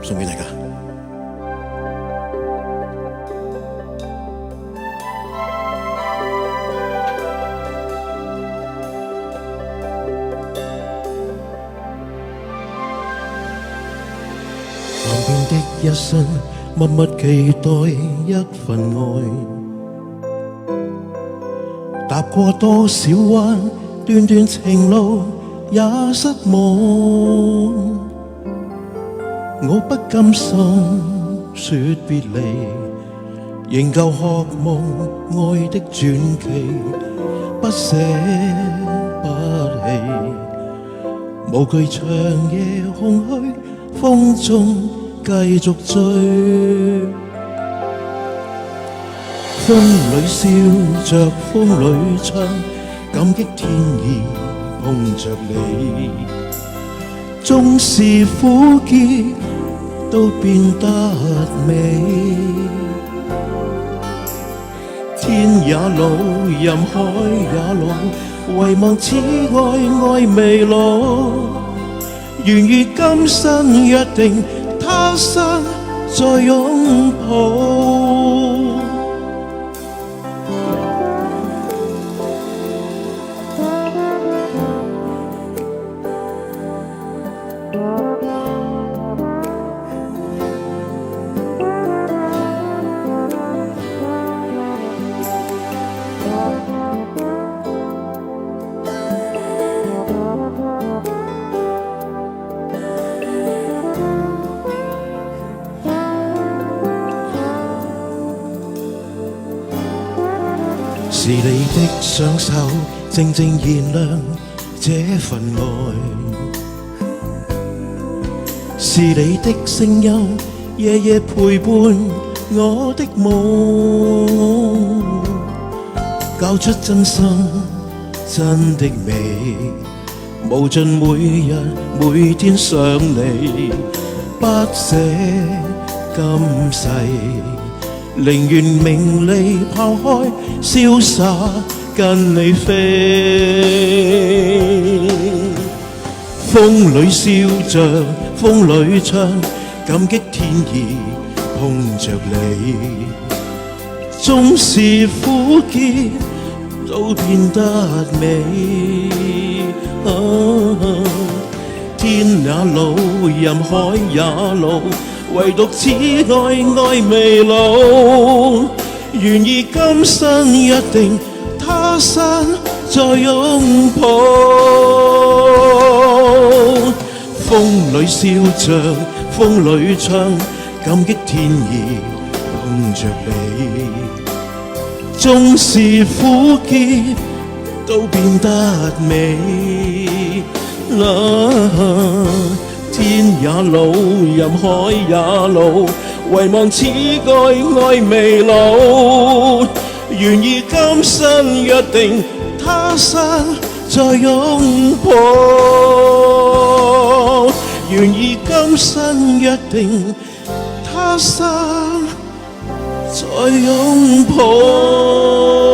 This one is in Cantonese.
送俾大家。旁邊的一生，默默期待一份愛，踏過多少彎，段段情路也失望。我不甘心說別離，仍舊渴望愛的傳奇，不捨不棄，無懼長夜空虛，風中繼續追。風裏笑着，風裏唱，感激天意碰着你，縱是苦澀都變得美。天也老，任海也老，唯望此愛未老。願與今生約定，他生再擁抱。是你的雙手靜靜燃亮這份愛，是你的聲音夜夜陪伴我的夢，交出真心真的美，無盡每日每天想你，不捨今世，寧願名利拋開，瀟灑跟你飛。風裏笑着，風裏唱，感激天意碰着你。縱是苦澀都變得美。天也老，任海也老，唯獨此愛未老。願意今生約定，他生再擁抱。風裏笑着，風裏唱，感激天意碰着你。縱是苦澀都變得美。天也老，任海也老，唯望此愛未老。願意今生約定，他生再擁抱。願意今生約定，他生再擁抱。